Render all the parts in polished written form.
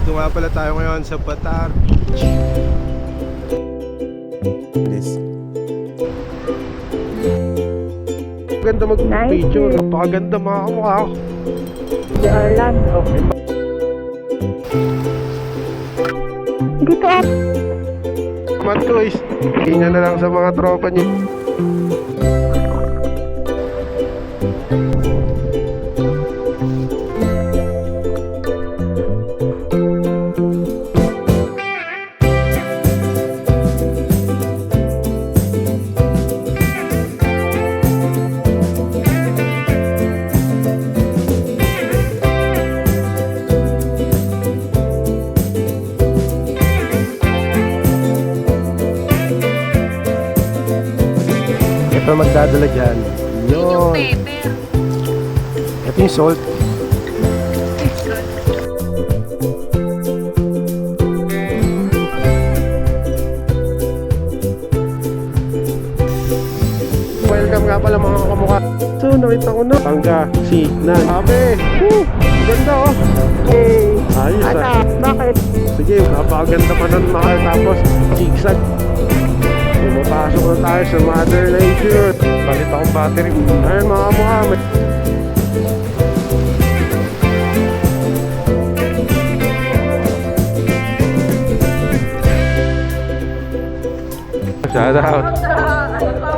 Nandito nga pala tayo ngayon sa Batar Beach. This. Ganda mag-picture. Nice. Napakaganda mga kamukha ko. Si Orlando. Dito at Mat guys, tingnan na lang sa mga tropa niyo. Ito magdadala dyan. Yun. Pepper. Ito yung salt. Welcome nga pala mga kamukha. So nakita ko na Pangasinan. Sabi, ganda oh. hey. Ayos Ano? ah. Bakit? Sige, napakaganda pa nun mahal. Tapos zigzag. Pumapasok na tayo sa Mother Nature. Palit akong battery. Ayun mga kamukha. Shout out.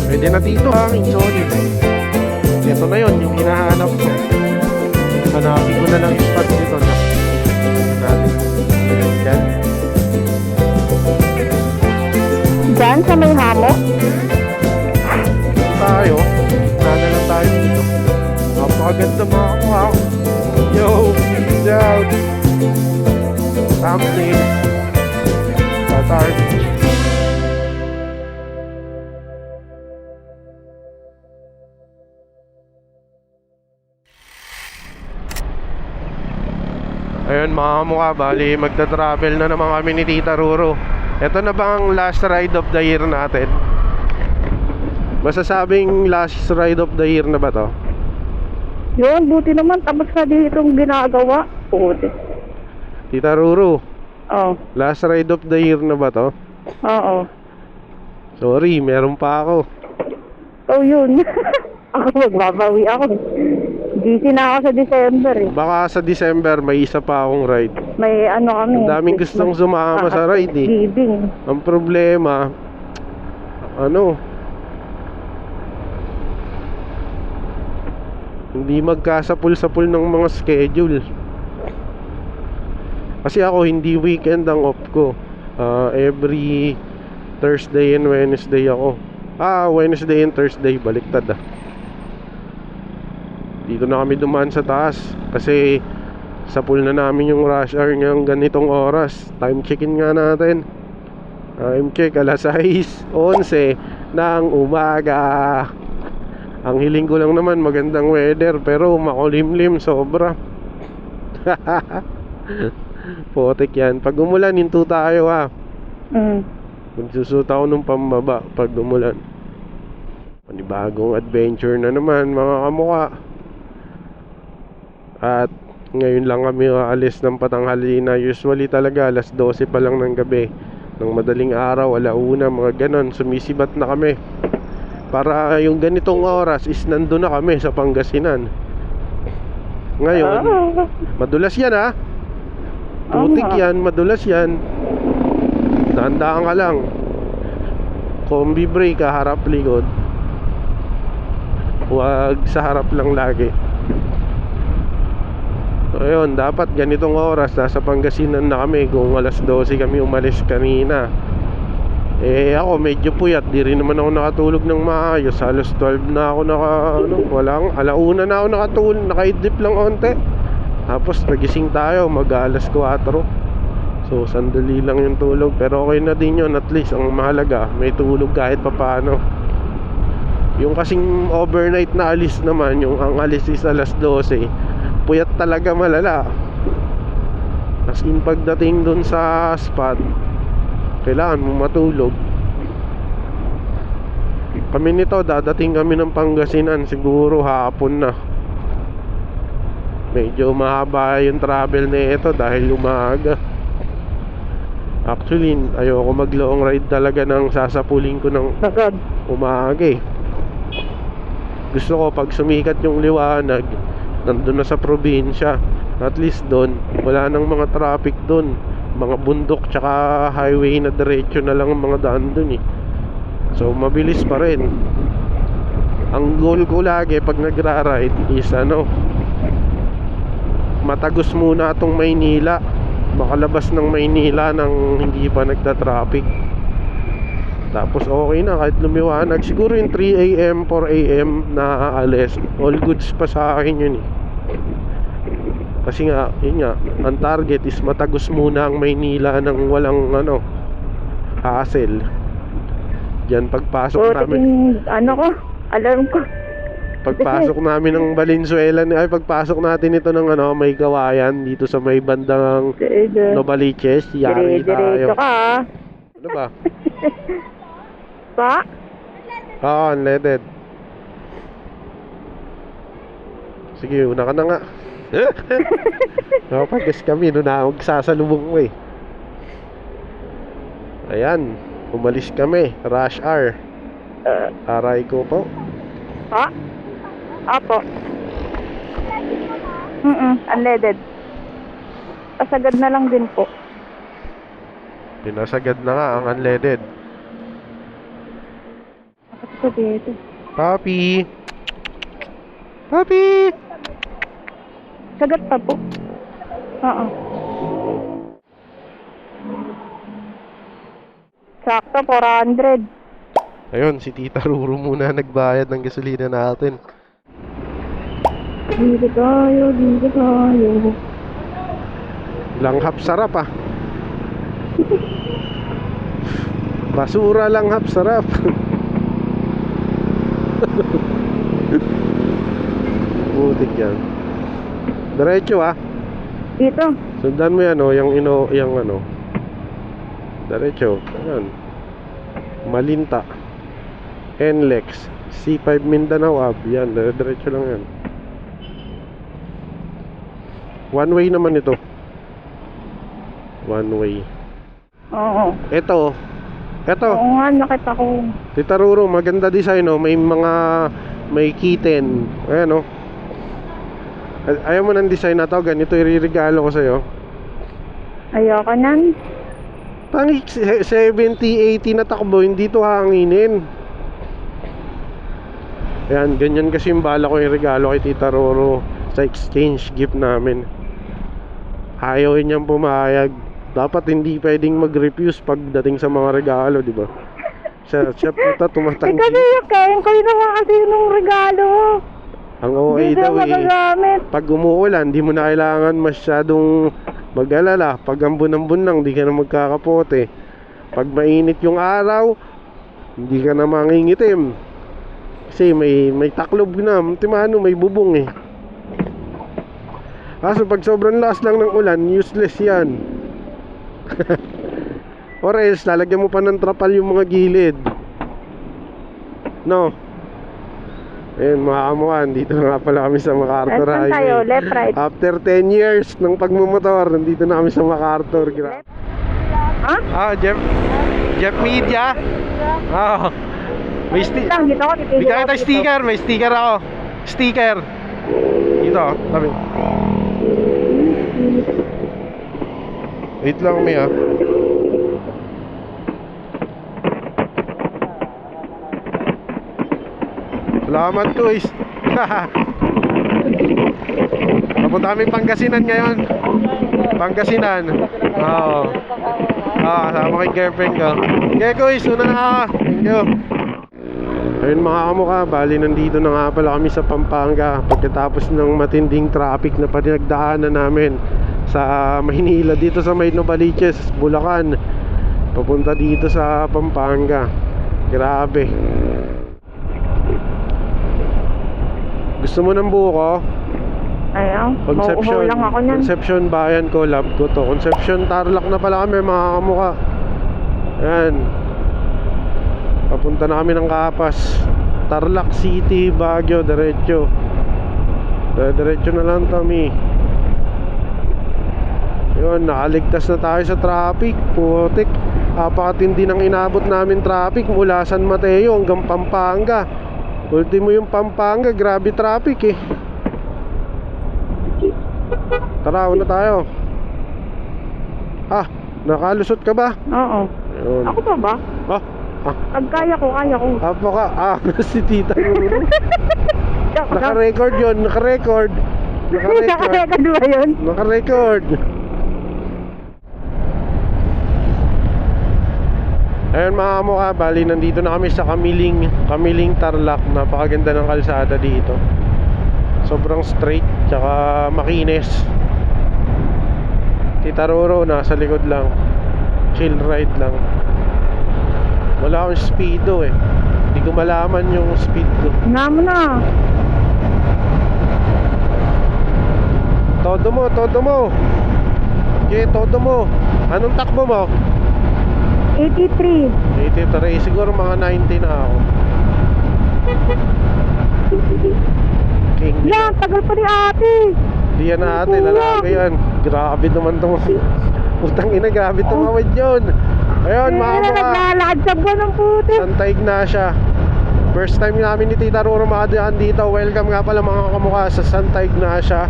Pwede na dito ang solid. Ito na yun, yung hinahanap ko. Hanapin ko na lang yung spot dito na. Yan. Diyan sa may hamok? Tayo. Nana lang tayo dito. Napakaganda mga kamukha. Yo, peace out. Thumbnail. Batar Beach. Ayun mga kamukha, bali magta-travel na naman kami ni Tita Ruro. Ito na bang last ride of the year natin? Masasabing last ride of the year na ba to? Yun, buti naman. Tapos na din itong ginagawa. Buti. Tita Ruro, Oh, last ride of the year na ba to? oo. Sorry, meron pa ako. Oh, yun. Ako magbabawi ako. Busy na ako sa December eh. Baka sa December may isa pa akong ride. May ano kami. Ang daming gustong sumama sa ride eh. Giving. Ang problema, hindi magkasapul-sapul ng mga schedule. Kasi ako hindi weekend ang off ko. Every Thursday and Wednesday ako. Wednesday and Thursday baliktad ah. Dito na kami dumaan sa taas kasi sa pool na namin yung rush hour ngayong ganitong oras. Time check-in nga natin. Time check alas 6:11 ng umaga. Ang hiling ko lang naman magandang weather pero makulimlim sobra. Potek yan. Pag umulan hinto tayo ha. Magsusuot ako ng pambaba pag umulan. Panibagong adventure na naman mga kamukha. At ngayon lang kami aalis ng Patanghalina. Usually talaga alas 12 pa lang ng gabi. Ng madaling araw, alauna, mga ganon. Sumisibat na kami. Para yung ganitong oras is nandun na kami sa Pangasinan. Ngayon, madulas yan ha. Putik yan, madulas yan. Dahan-dahan ka lang. Combi brake, harap likod. Huwag sa harap lang lagi. So ayun, dapat ganitong oras nasa Pangasinan na kami. Kung alas 12 kami umalis kanina. Ako medyo puyat, di rin naman ako nakatulog ng maayos. Halos 12 na ako alauna na ako nakatulog, nakaidlip lang onte. Tapos nagising tayo mag alas 4. So sandali lang yung tulog, pero okay na din yun. At least ang mahalaga may tulog kahit papaano. Yung kasing overnight na alis naman, yung ang alis is alas 12, puyat talaga malala. As in pagdating dun sa spot, kailangan mo matulog. Kami nito, dadating kami ng Pangasinan siguro hapon na. Medyo mahaba yung travel na ito dahil umaga. Actually, ayoko mag long ride talaga ng sasapulin ko ng Sagad. umaga eh. Gusto ko pag sumikat yung liwanag, nandun na sa probinsya. At least doon, wala nang mga traffic doon. Mga bundok tsaka highway na diretso na lang ang mga daan doon eh. So mabilis pa rin. Ang goal ko lagi pag nagra-ride is matagos muna itong Maynila, makalabas ng Maynila nang hindi pa nagta-traffic. Tapos okay na kahit lumiwanag. Siguro yung 3 AM, 4 AM na aalis, all goods pa sa akin yun eh. Kasi nga, yun nga, ang target is matagos muna ang Maynila ng walang hassle. Diyan pagpasok namin, alarm ko. pagpasok namin ng Valenzuela, ay pagpasok natin ito ng may kawayan dito sa may bandang Novaliches, yari tayo. Diretso ka. Ano ba? Pa? Oo, unleaded. Sige, una ka na nga. Nakapagas kami, sasalubong mo eh. Ayan, umalis kami, rush hour. Aray ko po. Pa? Apo. Unleaded. Pasagad na lang din po. Pinasagad na nga ang unleaded. Ito dito. Papi! Papi! Sagat pa po. Oo. Sakto, 400. Ayun, si Tita Ruru muna nagbayad ng gasolina natin. Dito tayo, dito tayo. Langhap sarap ah. Basura langhap sarap. Butik yan. Diretso ah. Dito. Sundan mo yan yung diretso. Ayan. Malinta, NLEX, C5 Mindanao Ab. Yan, diretso lang yan. One way naman ito. One way. Oo. Ito. Oo nga, nakita ko. Tita Ruru, maganda design oh. May kitten. Ayan oh. Ayaw mo ng design na to. Ganito iririgalo ko sa'yo. Ayoko nan. Tangi 70-80 na takbo, hindi to hanginin. Ayan, ganyan kasi yung bala ko yung regalo kay Tita Roro sa exchange gift namin. Ayaw niyang pumayag. Dapat hindi pwedeng mag-refuse pagdating sa mga regalo, di ba? Siya puta tumatanggi. Kasi yung kayo naman kasi yung regalo. Ang OA daw eh. Pag umuulan, di mo na kailangan masyadong mag-alala. Pag ambon-ambon lang, di ka na magkakapote. Pag mainit yung araw, hindi ka na mangingitim. Kasi may taklob na. Timano, may bubong eh. Kaso pag sobrang lakas lang ng ulan, useless yan. Or else, lalagyan mo pa ng trapal yung mga gilid. No? Ayun mga kamuhan, dito na nga pala kami sa MacArthur Saan tayo? Left, right? After 10 years ng pagmumotor, nandito na kami sa MacArthur. Ha? Jeff Media. Oh. May Lang, dito ako. bigyan kita sticker, may sticker ako. Sticker. Dito, tabi. Wait lang Mia. Salamat guys. Papunta kami Pangasinan ngayon. Pangasinan. Oo. Sama kay girlfriend ko. Okay guys, una na ako. Thank you. Ayun mga kamukha, bali nandito na nga pala kami sa Pampanga. Pagkatapos ng matinding traffic na pinagdaanan namin sa Maynila, dito sa may Novaliches, Bulacan, papunta dito sa Pampanga. Grabe. Gusto mo ng buko? Ayaw, mauuhaw lang ako niyan. Conception bayan ko, love ko to. Conception Tarlac na pala kami, mga kamukha. Ayan, papunta na kami ng Kapas, Tarlac City, Baguio, diretso. Diretso na lang kami. Yun, nakaligtas na tayo sa traffic. Putik, apakatindi ng inabot namin traffic mula San Mateo hanggang Pampanga. Ultimo yung Pampanga, grabe traffic eh. Tara, una tayo. Ah, nakalusot ka ba? Oo. Ayun. Ako pa ba? Pag kaya ko. Si Tita Ruru. Naka-record yun, naka-record. Naka-record ba yun? Naka-record. Ayun mga kamukha, bali nandito na kami sa Kamiling Tarlac. Napakaganda ng kalsada dito. Sobrang straight, tsaka makinis. Tita Roro nasa likod lang, chill ride lang. Wala akong speedo eh. Hindi ko malaman yung speed ko. Nga mo na. Todo mo. Okay, todo mo. Anong takbo mo? 83. 83, siguro mga 90 na ako. King. Yan, tagal pa ni ate. Di yan na ate, lalaki yan. Grabe naman itong putang ina, grabe tumawid yun. Ayun mga mukha, naglalakad sa buwan ng puti. Santa Ignacia. First time namin ni Tita Roro makadaan dito. Welcome nga pala mga kamukha sa Santa Ignacia.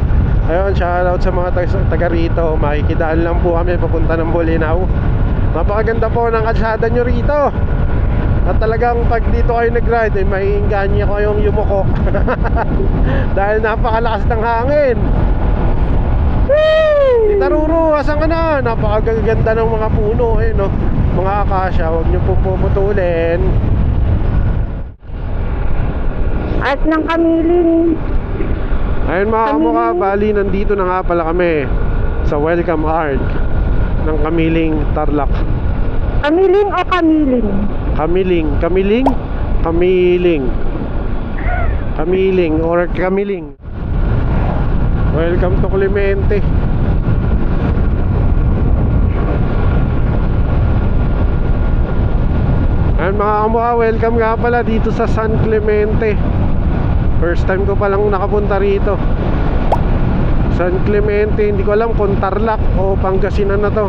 Ayun, shoutout sa mga taga rito. Makikidaan lang po kami papunta ng Bolinao. Napakaganda po ng kalsada nyo rito. At talagang pag dito kayo nag-ride ay maiinganyo ko yung yumuko. Dahil napakalakas ng hangin. Tita Ruru, asan ka na? Napakaganda ng mga puno eh, no? Mga akasya, huwag nyo pong puputulin. At ng Kamiling. Ayun mga kamukha, bali nandito na nga pala kami sa welcome art ng Kamiling Tarlac. Kamiling o Kamiling? Kamiling or Kamiling. Welcome to Clemente. Ayun mga kamukha, welcome nga pala dito sa San Clemente. First time ko palang nakapunta rito. San Clemente, hindi ko alam kung Tarlac o Pangasinan na to.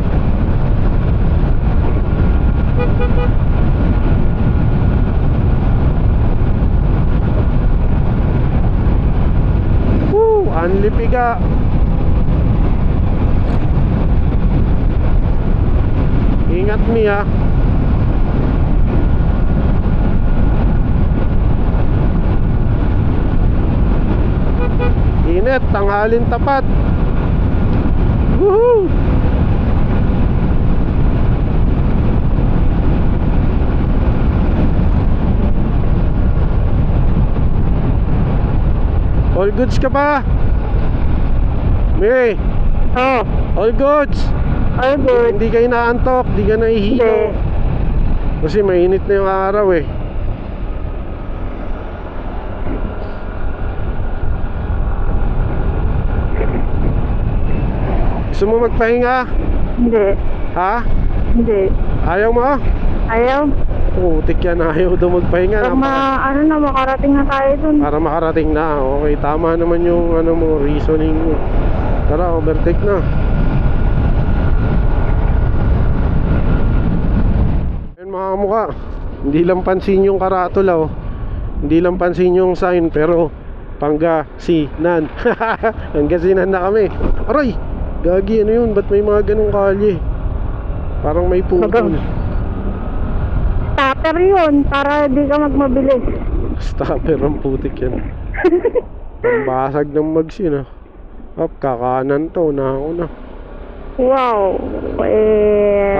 Anlipiga. Ingat mi ha. Init, tanghalin tapat. Woohoo! All goods ka ba? May, Oh, all goods. all good. Hindi kayo naantok, hindi ka nahihilo. Hindi. Kasi mainit na yung araw eh. Gusto mo magpahinga? Hindi. Ha? Hindi. Ayaw mo? Ayaw. Putik yan, ayaw daw magpahinga. Pag makarating na tayo dun. Para makarating na. Okay, tama naman yung reasoning mo. Tara, overtake na. Ayun mga kamukha, hindi lang pansin yung karatula oh. Hindi lang pansin yung sign, pero Pangasinan. Pangasinan na kami. Aray, gagi, ano yun? Ba't may mga ganong kalye? Parang may putol. Stopper yun, para di ka magmabilis. Stopper ang putik yan. Ang basag ng mags yun ah. Up, kakanan to, na ako na. Wow.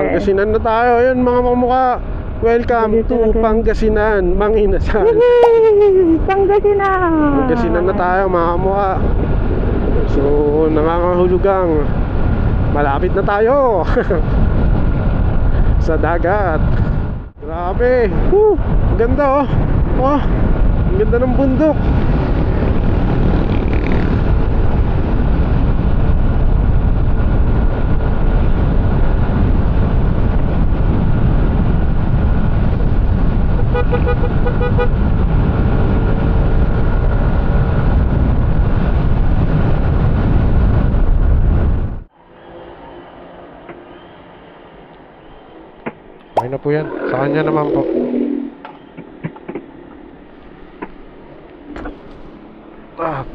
Pangasinan na tayo, ayun mga mamukha. Welcome to Pangasinan, Manginasal. Pangasinan. Pangasinan na tayo mga kamukha. So, nangangahulugang Malapit na tayo sa dagat. Grabe. Ang ganda oh. Oh, ang ganda ng bundok. Okay na po yan. Sa kanya naman po.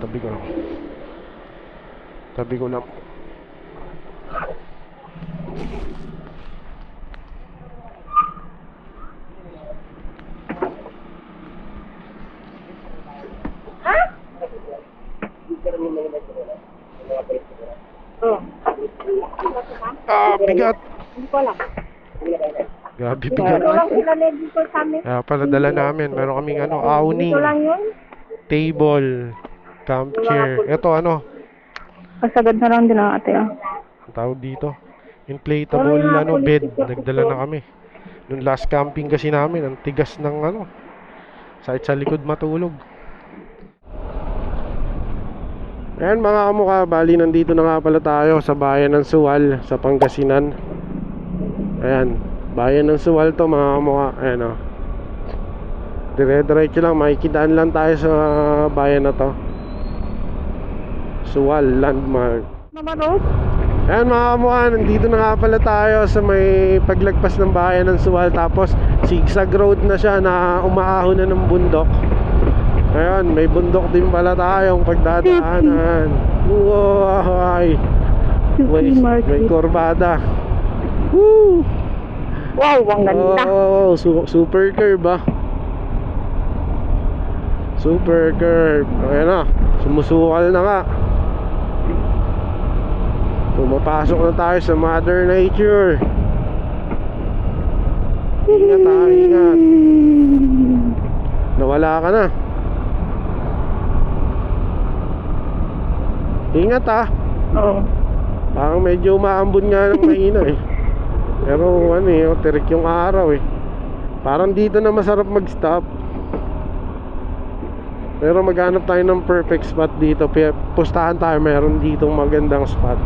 Tabi ko lang. Tabi ko lang. Bigat. Hindi ko alam. Grabe, bigat. Ito lang sila dito sa amin. Pala dala namin. Meron kaming awning, Ito lang yun. table, camp chair. Ito Kasagad na lang din ang ate. ang tawag dito, inflatable bed. Nagdala na kami. Nung last camping kasi namin, ang tigas ng sa likod matulog. Ayan mga kamukha, bali nandito na nga pala tayo sa bayan ng Suwal sa Pangasinan. Ayan, bayan ng Suwal to mga kamukha. Ayan o, dire-diretso lang, makikidaan lang tayo sa bayan na to. Suwal Landmark. Ayan mga kamukha, nandito na nga pala tayo sa may paglagpas ng bayan ng Suwal. Tapos zigzag road na siya na umaahon na ng bundok. Ayan, may bundok din pala tayong pagdadaanan. Uy, may kurbada. Woo! Wow, ang ganda. Oh, super curve Super curve. Ayan na, sumusukal na nga. Pumapasok na tayo sa Mother Nature. Ingat ingat. Nawala ka na. Ingat Oo. Parang medyo umaambon nga ng mahina Pero tirik yung araw Parang dito na masarap mag-stop. Pero maghanap tayo ng perfect spot dito. Pustahan tayo, meron ditong magandang spot.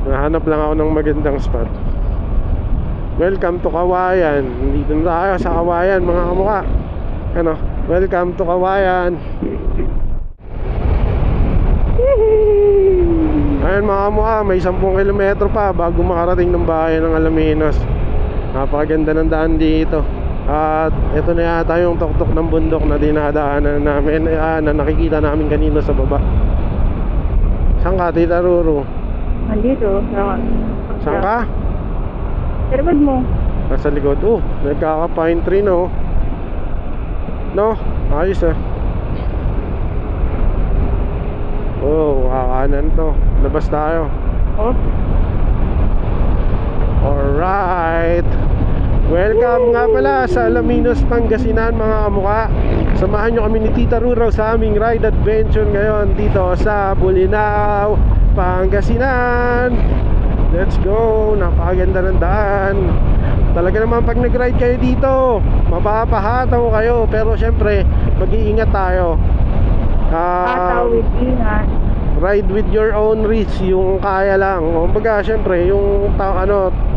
Nahanap lang ako ng magandang spot. Welcome to Kawayan. Dito na tayo sa Kawayan mga kamukha. Welcome to Kawayan. Ayan mga kamukha, may 10 kilometro pa bago makarating ng bayan ng Alaminos. Napakaganda ng daan dito. At ito na yata yung tuktok ng bundok na dinadaanan namin, na nakikita namin kanina sa baba. Saan ka, Tita Ruru? Nandito. Saan ka? Sa likod mo. Nasa likod. Nagkaka-pine tree no. Ayos kakanan to. Labas tayo. Alright. Welcome nga pala sa Alaminos, Pangasinan mga kamukha. Samahan nyo kami ni Tita Ruraw sa aming ride adventure ngayon dito sa Bolinao, Pangasinan. Let's go. Napakaganda ng daan. Talaga naman pag nag-ride kayo dito, mapapahataw kayo. Pero syempre, mag-iingat tayo. With ingat. Ride with your own risk, yung kaya lang. Kumbaga, syempre, yung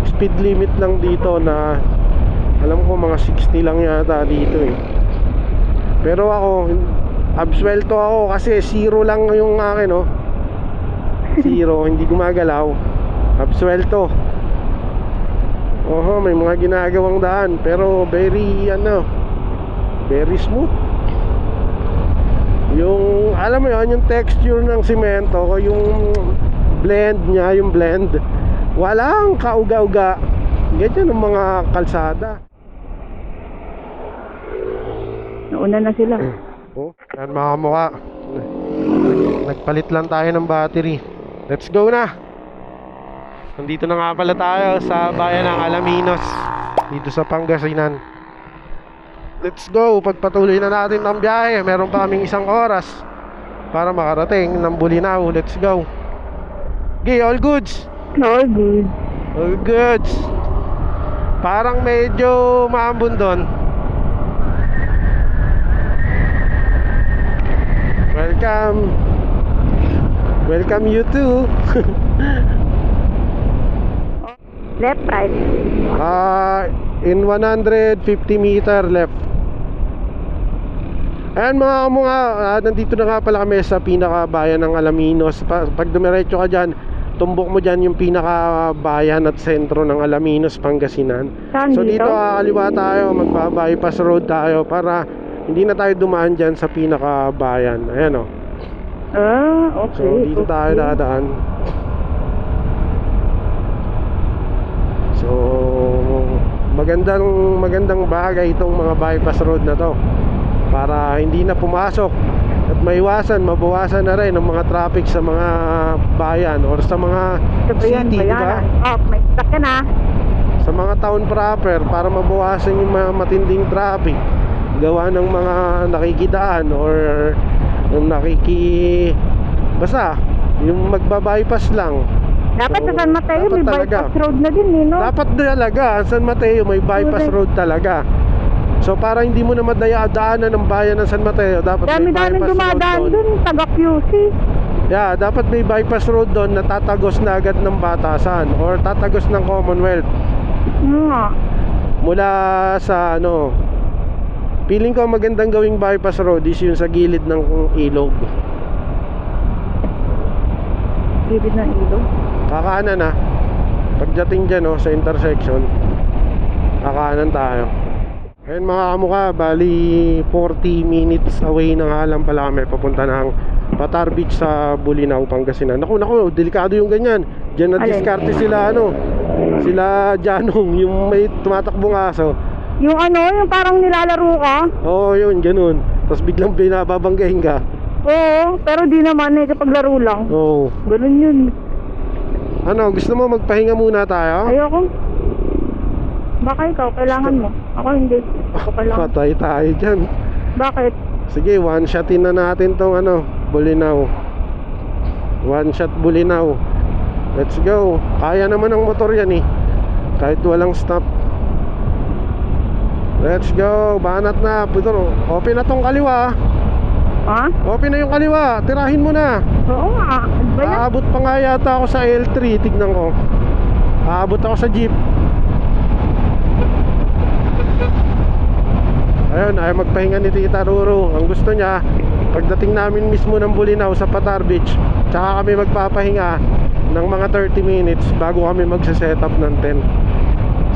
speed limit lang dito na alam ko mga 60 lang yata dito Pero ako, absuelto ako kasi 0 lang yung akin Zero, hindi gumagalaw. Absuelto. May mga ginagawang daan pero very very smooth. Yung alam mo yun, yung texture ng simento, yung blend niya, yung blend, walang kauga-uga. Ganyan ang mga kalsada. Nauna na sila. Yan mga kamukha, nagpalit lang tayo ng battery. Let's go na. Nandito na nga pala tayo sa bayan ng Alaminos, dito sa Pangasinan. Let's go. Pagpatuloy na natin ang biyahe. Meron pa kaming 1 oras para makarating ng Bolinao. Let's go. Okay, all goods. All good. All goods. Parang medyo maambon doon. Welcome. Welcome you too. Left, right. In 150 meter left. Ayan mga kamunga, nandito na nga pala kami sa pinakabayan ng Alaminos. Pag dumiretso ka dyan, tumbok mo dyan yung pinakabayan at sentro ng Alaminos, Pangasinan. Saan So dito? dito kaliwa tayo, magpa-bypass road tayo para hindi na tayo dumaan dyan sa pinakabayan. Ayan o. Okay. So dito tayo dadaan. So magandang bagay itong mga bypass road na to para hindi na pumasok at mabawasan na rin ang mga traffic sa mga bayan or sa mga city, di ba? May stuck ka na. Sa mga town proper para mabawasan yung mga matinding traffic gawa ng mga nakikidaan or yung basta yung magba-bypass lang. Dapat So, sa San Mateo dapat may talaga. bypass road na din, no? Dapat talaga, San Mateo may bypass road talaga. So para hindi mo na madaya-daanan ng bayan ng San Mateo, dapat may Dami-daming bypass road dumadaan doon. dun, taga QC. Yeah, dapat may bypass road doon na tatagos na agad ng Batasan or tatagos ng Commonwealth Nga. mula sa feeling ko magandang gawing bypass road is yung sa gilid ng ilog. Gilid ng ilog. Kakanan na. Pagdating dyan sa intersection, kakanan tayo. Ayun mga kamukha, bali 40 minutes away na nga lang pala kami papunta ng Patar Beach sa Bulinaw, Pangasinan. Naku, delikado yung ganyan. Diyan na diskarte sila sila Janong, yung may tumatakbong aso. Yung yung parang nilalaro ka. Oo, yun, ganun. Tapos biglang binababanggahin ka. Oo, pero di naman kapag laro lang. Oo. Ganun yun. Gusto mo magpahinga muna tayo? Ayoko. Baka ikaw, kailangan mo. Ako hindi. Ako kailangan. Patay tayo dyan. Bakit? Sige, one shotin na natin tong Bulinaw. One shot Bulinaw. Let's go. Kaya naman ng motor yan kahit walang stop. Let's go. Banat na. Open na tong kaliwa. Ha? Open na yung kaliwa. Tirahin mo na. Oo nga. Ano ba yan? Aabot pa nga yata ako sa L3. Tignan ko. Aabot ako sa jeep. Ayun, ay magpahinga ni Tita Ruru. Ang gusto niya, pagdating namin mismo ng Bulinaw sa Patar Beach, tsaka kami magpapahinga ng mga 30 minutes bago kami magsa-setup ng tent.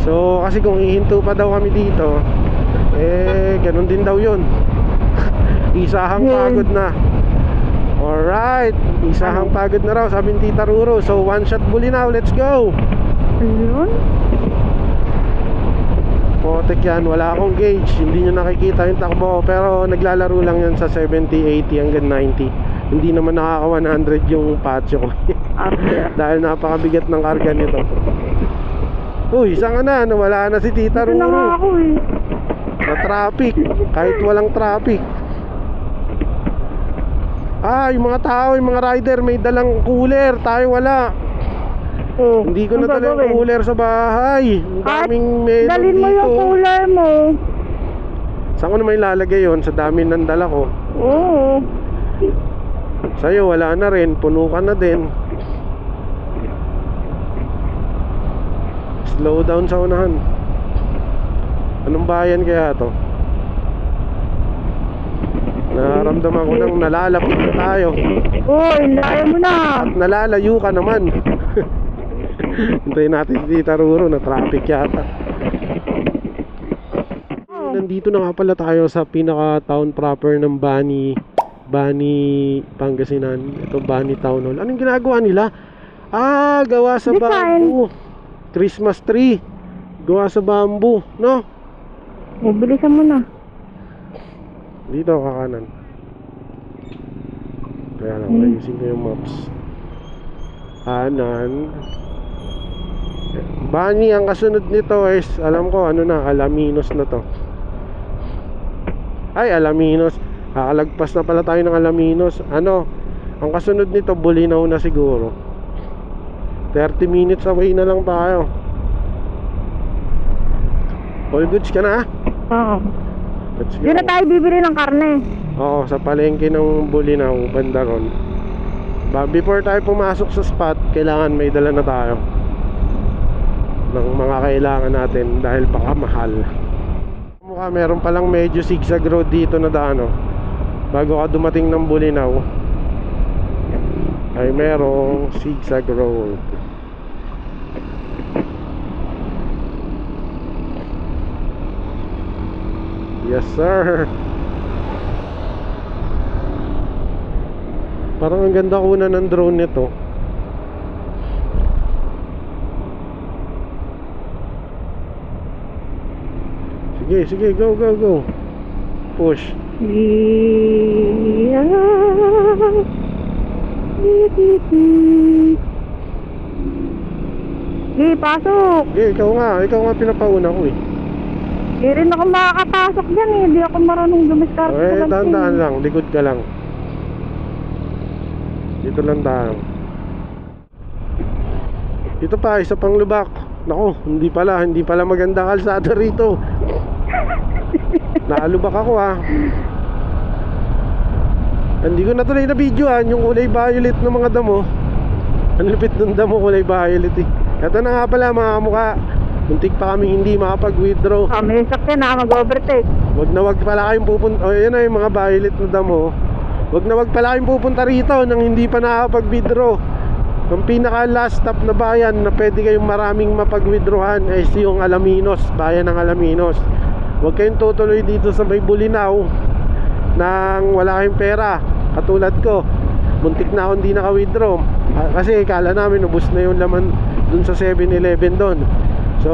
So, kasi kung ihinto pa daw kami dito, ganun din daw yun. Isahang pagod na. Alright, isahang pagod na raw, sabi ni Tita Ruru. So, one shot Bulinaw, let's go. Ayun. Potek yan, wala akong gauge. Hindi nyo nakikita yung takbo ko, pero naglalaro lang yan sa 70, 80 hanggang 90. Hindi naman nakaka 100 yung patio ko. Dahil napakabigat ng karga nito. Uy, saan ka na? Nawala na si Tita Ito na nga Ruru. ako Na traffic, kahit walang traffic. Yung mga tao, yung mga rider may dalang cooler. Tayo wala. Oh, Hindi ko ano na dala yung gagawin? cooler sa bahay. Ang daming melon dalhin mo dito. yung cooler mo. Saan ko naman ilalagay yon? Sa dami ng dala ko. Oo. Sa'yo wala na rin, puno ka na din. Slow down sa unahan. Anong bayan kaya to? Nararamdaman ko nang nalalapit na tayo. Uy, laya mo na. At nalalayo ka naman. Hintayin natin si Tita Ruru, na traffic yata. Nandito na nga pala tayo sa pinaka town proper ng Bani, Pangasinan. Ito Bani Town Hall. Anong ginagawa nila? Gawa sa Design. bamboo. Christmas tree. Gawa sa bamboo, no? Bilisan mo na. Dito kakanan. Kaya lang, ayusin ko yung maps. Kanan. Bani, ang kasunod nito is, alam ko, Alaminos na to. Ay, Alaminos. Kakalagpas na pala tayo ng Alaminos. Ang kasunod nito, Bulinaw na siguro. 30 minutes away na lang tayo. All goods ka na? Oo. Let's go. Doon na tayo bibili ng karne. Oo, sa palengke ng Bulinaw, banda ron. Before tayo pumasok sa spot, kailangan may dala na tayo ng mga kailangan natin dahil baka mahal. Mukha meron palang medyo zigzag road dito na daan, oh. Bago ka dumating ng Bulinaw ay merong zigzag road. Yes sir. Parang ang ganda kuna ng drone nito. Sige, sige, go, go, go. Push. Sige, pasok. Sige, ikaw nga pinapauna ko eh. Hindi rin ako makakapasok dyan eh. Hindi ako marunong dumiskarte. Okay, dahan-dahan lang, likod ka lang. Dito lang tayo. Dito pa, isa pang lubak. Naku, hindi pala maganda kalsada rito. Naalubak ako ha. Hindi ko na tuloy na videohan yung kulay violet ng mga damo. Ang lupit ng damo, kulay violet eh. Ito na nga pala mga kamukha. Muntik pa kami hindi makapag-withdraw. May sakyan na mag-overtake. Wag pala kayong pupunta. O yan na yung mga violet na damo. Wag pala kayong pupunta rito nang hindi pa nakapag-withdraw. Ang pinaka last stop na bayan na pwede kayong maraming mapag-withdrawhan ay yung Alaminos, bayan ng Alaminos. Huwag kayong tutuloy dito sa may Bulinaw nang wala kayong pera. Katulad ko, muntik na akong hindi naka-withdraw kasi kala namin ubos na yung laman dun sa 7-Eleven dun. So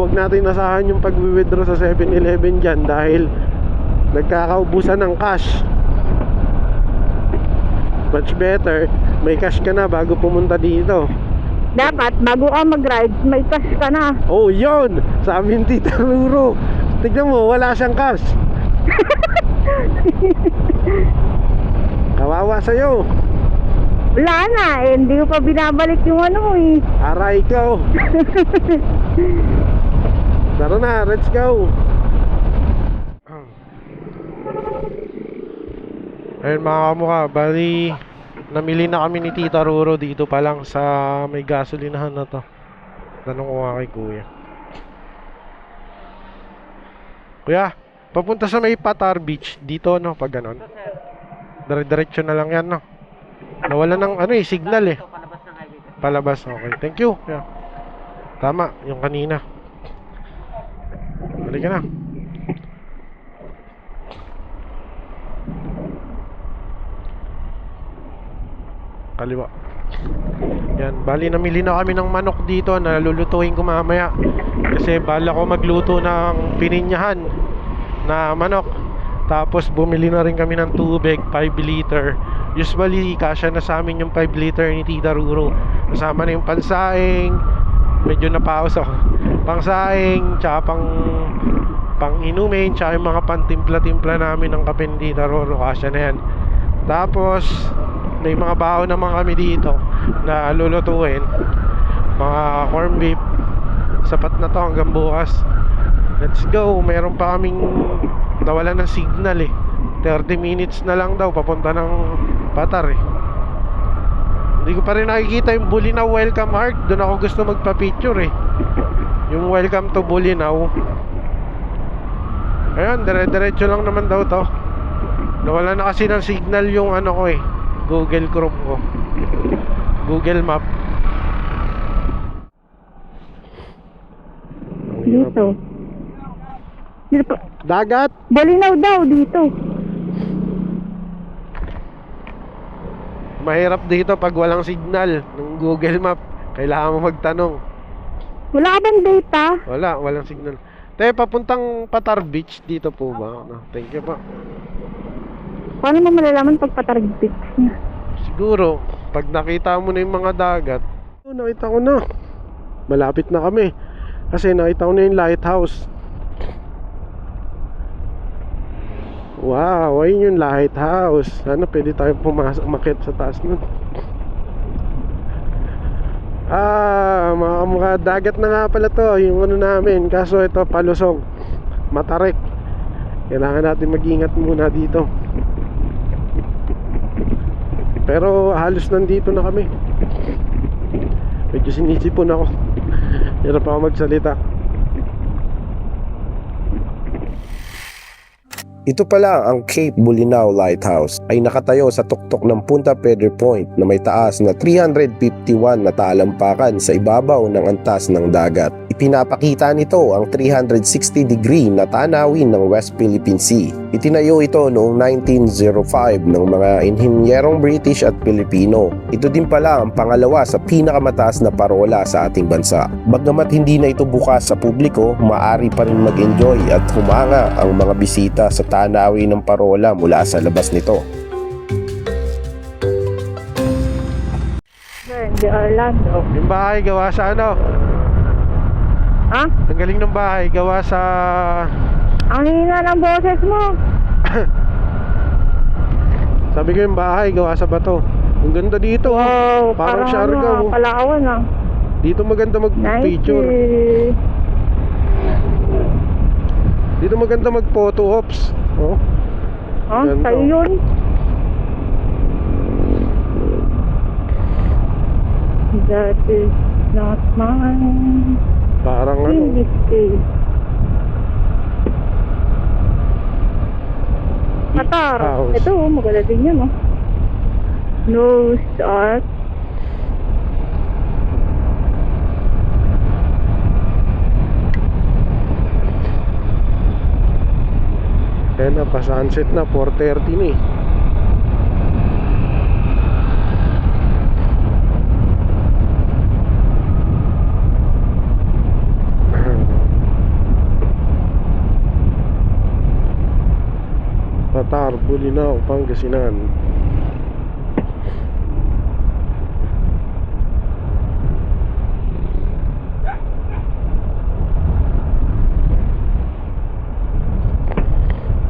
wag natin asahan yung pag-withdraw sa 7-Eleven dyan dahil nagkakaubusan ng cash. Much better may cash ka na bago pumunta dito. Dapat bago ka mag-ride, may cash ka na. Oh yun, sa amin Tita Ruro. Tignan mo, wala siyang cash. Kawawa sa'yo. Wala na eh, hindi ko pa binabalik yung ano mo eh. Aray ko. Tara na, let's go. Ayun mga kamukha, bali namili na kami ni Tita Ruro dito pa lang sa may gasolinahan na to. Tanong ko nga kay Kuya. Kuya, papunta sa may Patar Beach dito no, pag ganon. Dire-diretso na lang yan no. Nawala ng ano eh, signal eh. Palabas, okay. Thank you. Yeah. Tama, yung kanina. Balik ka na. Kaliwa. Yan, bali namili na kami ng manok dito na lulutuin ko mamaya. Kasi bala ko magluto ng pininyahan na manok. Tapos bumili na rin kami ng tubig, 5 liter. Usually kasya na sa amin yung 5 liter ni Tita Ruro. Kasama na yung pansaing. Medyo napaos ako. Pangsaing, tsaka pang inumin, tsaka yung mga pantimpla-timpla namin ng kape ni Tita Ruro. Kasya na yan. Tapos may mga baon naman kami dito na lulutuin. Mga corn beef. Sapat na to hanggang bukas. Let's go. Meron pa kaming nawala ng signal eh. 30 minutes na lang daw papunta ng Patar eh. Hindi ko pa rin nakikita yung Bulinaw Welcome Heart. Doon ako gusto magpa-picture eh. Yung Welcome to Bulinaw. Ayun, dire-diretso lang naman daw to. Nawala na kasi ng signal yung ano ko eh, Google Chrome ko, Google Map. Dito. Dito. Dagat? Bulinaw daw dito. Mahirap dito pag walang signal ng Google Map. Kailangan mo magtanong. Wala ka bang data? Walang signal. Te, papuntang Patar Beach dito po ba? No, thank you po. Paano mo malalaman pag patargit niya? Siguro, pag nakita mo na yung mga dagat. Nakita ko na. Malapit na kami. Kasi nakita ko na yung lighthouse. Wow, ayun yung lighthouse. Sana pwede tayo pumasok, umakyat sa taas nun. Mga dagat na nga pala to, yung ano namin. Kaso ito, palusong, Matarik. Kailangan natin mag-ingat muna dito. Pero halos nandito na kami. Medyo sinisipon ako. Hirap ako magsalita. Ito pala ang Cape Bolinao Lighthouse ay nakatayo sa tuktok ng Punta Pedro Point na may taas na 351 na talampakan sa ibabaw ng antas ng dagat. Ipinapakita nito ang 360-degree na tanawin ng West Philippine Sea. Itinayo ito noong 1905 ng mga inhinyerong British at Pilipino. Ito din pala ang pangalawa sa pinakamataas na parola sa ating bansa. Bagamat hindi na ito bukas sa publiko, maaari pa rin mag-enjoy at humanga ang mga bisita sa tanawin ng parola mula sa labas nito. Di Orlando. Yung bahay gawa sa ano? Ha? Ang galing ng bahay gawa sa... Ang hina ng boses mo. Sabi ko yung bahay gawa sa bato. Ang ganda dito. Wow, Parang ano, Siargao. Palawan ah. Dito maganda mag-picture. Nice. Dito maganda mag-photo ops. Oh. Ganda. Sa'yo yun. That is not mine. Parang ano. In this case. Qatar. House. Ito, maganda din yun, oh. No start. Ayan na, pa-sunset na, 4:30 na eh. Qatar, Bolinao, Pangasinan.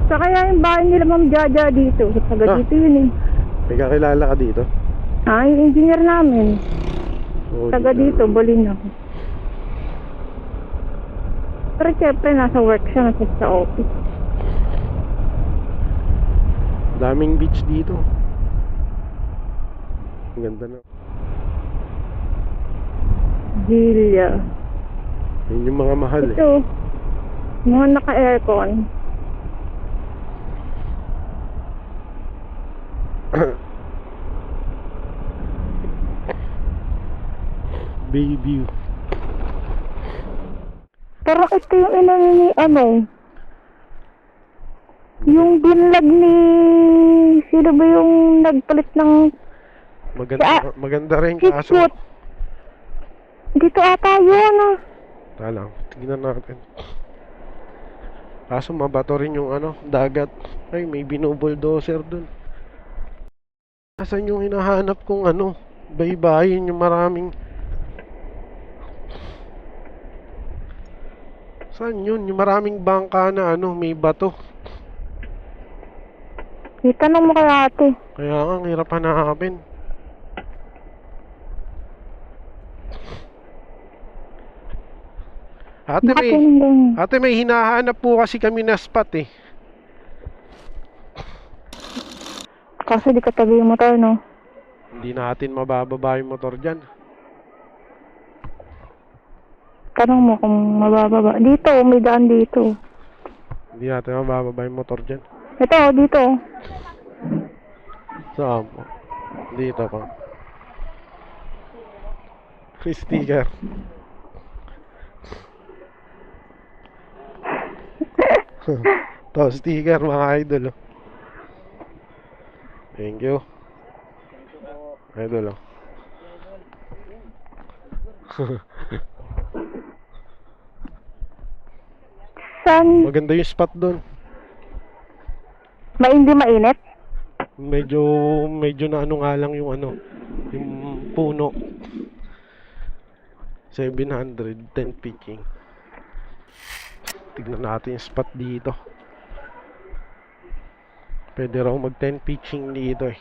Sa kaya yung bahay nila Ma'am Jaja dito. Taga dito yun eh. May kakilala ka dito? Yung engineer namin. Oo, Taga dito, Bolinao. Pero syempre, nasa work siya, nasa sa office. Daming beach dito. Ang ganda na. Gilia. Yun yung mga mahal eh. Ito, mga naka-aircon. Bay view. Pero ito yung inano ni ano, yung binlag ni, sino ba yung nagpalit ng Maganda rin si kaso. Cute? Dito ata yun ah. Talang, tingnan natin. Kaso mabato rin yung ano, dagat. Ay, may binubuldoser dun. Asan yung hinahanap kong ano, baybayin yung maraming... Saan yun? Yung maraming bangka na ano, may bato. Itanong mo kay ate. Kaya nga, ang hirap hanapin. Ate, may hinahanap po kasi kami na spot eh. Kasi di katabi yung motor, no? Hindi natin mabababa yung motor dyan. Tanong mo kung mabababa. Dito, may daan dito. Hindi natin mabababa yung motor dyan. Ito, dito. Saan po? Dito pa. Sticker. To, sticker mga idol. Oh. Thank you. Idol. Oh. Saan? Maganda yung spot doon. Hindi mainit? Medyo na ano nga lang yung ano, yung puno. 710 picking. Tignan natin yung spot dito. Pwede raw mag 10 pitching dito eh.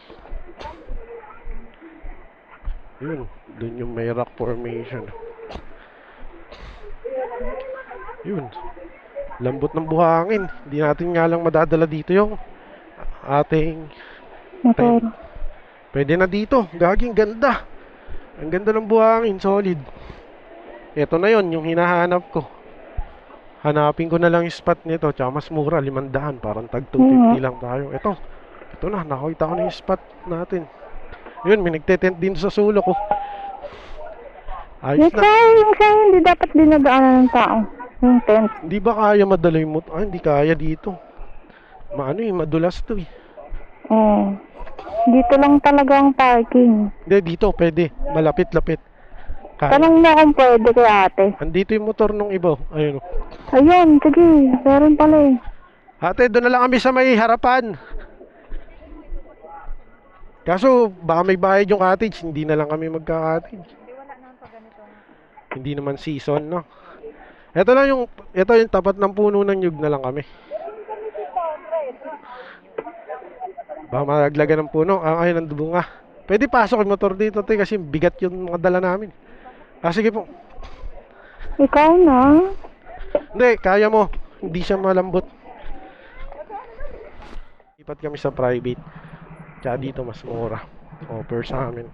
Yun, dun yung may rock formation. Yun, lambot ng buhangin. Hindi natin nga lang madadala dito yung ating Motor. pwede na dito. Gaging ganda. Ang ganda ng buhangin, solid. Ito na yon yung hinahanap ko. Hanapin ko na lang yung spot nito. Tsaka mas mura, 500. Parang tag 250 lang tayo. Ito na, nakita ko na yung spot natin. Yun, may nagtetent din sa sulok ko. Ayos na. Yung sa'yo, hindi dapat dinadaanan ng tao. Yung tent. Hindi ba kaya madala yung motor? Hindi kaya dito. Madulas to eh. Oo. Dito lang talaga ang parking. Hindi, dito pwede. Malapit-lapit. Kaya. Tanong mo kung pwede kay ate. Andito yung motor nung iba. Ayun. Ayun, sige. Meron pala eh. Ate, doon na lang kami sa may harapan. Kaso, baka may bayad yung cottage. Hindi na lang kami magka-cottage. Hindi naman season, no? Ito yung tapat ng puno ng nyug na lang kami. Baka malaglagan ng puno. Ayun, ng bunga. Pwede pasok yung motor dito, te, kasi bigat yung mga dala namin. Sige po. Ikaw na. Hindi, kaya mo. Hindi siya malambot. Lipat kami sa private. Kaya dito mas mura. Offer sa amin.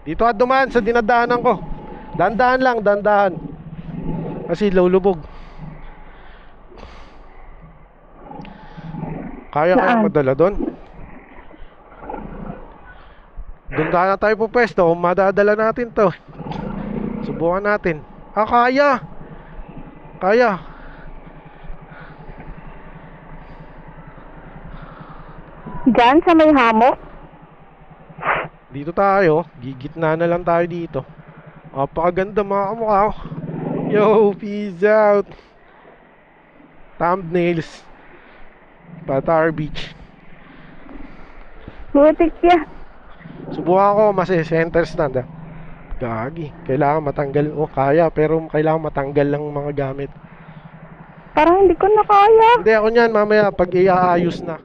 Dito at dumaan sa dinadaanan ko. Dandahan lang, dandahan. Kasi lulubog. Kaya madala doon? Doon na tayo po pwesto. Kung madadala natin to. Subukan natin. Kaya. Kaya. Diyan sa may hamok? Dito tayo. Gigitna na lang tayo dito. Napakaganda mga kamukha. Yo, peace out. Thumbnails. Patar Beach. Butik ya. Subukan ko center stand. Gagi. Kailangan matanggal. Kaya. Pero kailangan matanggal lang mga gamit. Parang hindi ko na kaya. Hindi ako niyan mamaya pag iaayos na.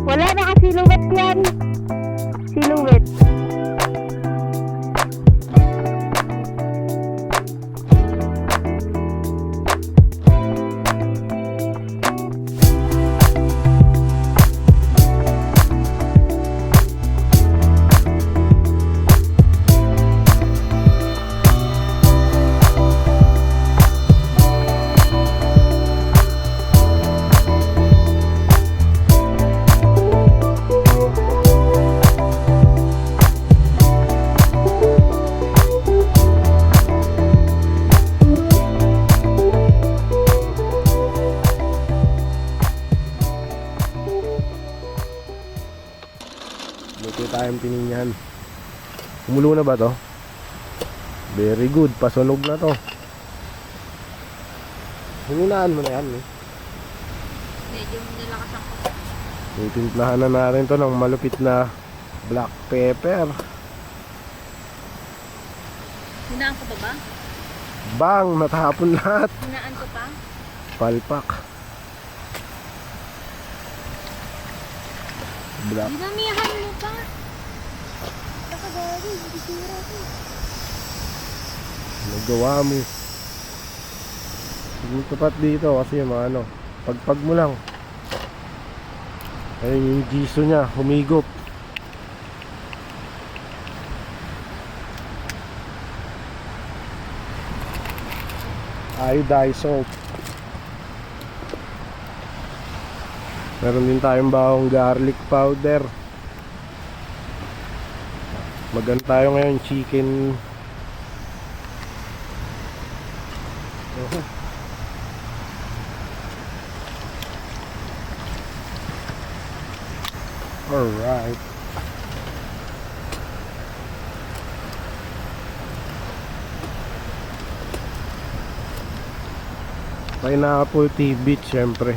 Wala na ka-silhouette yan. Silhouette. Buti tayong tininyan. Umulo na ba to? Very good, pasunog na to. Hininaan mo na yan eh. Medyo nilakasan ko. Titimplahan na natin to ng malupit na black pepper. Hinaan ko ba? Bang! Natahapon lahat. Hinaan ko pa? Palpak. Black. Dinamihan mo pa. Nakagari, hindi sira ko. Nagawa mo. Hindi tapat dito kasi yung mga ano, pagpag mo lang. Ayun yung giso niya, humigop. Iodized salt. Meron din tayong bawang garlic powder. Magan tayo ngayon chicken. Alright. Pineapple T-Beach syempre.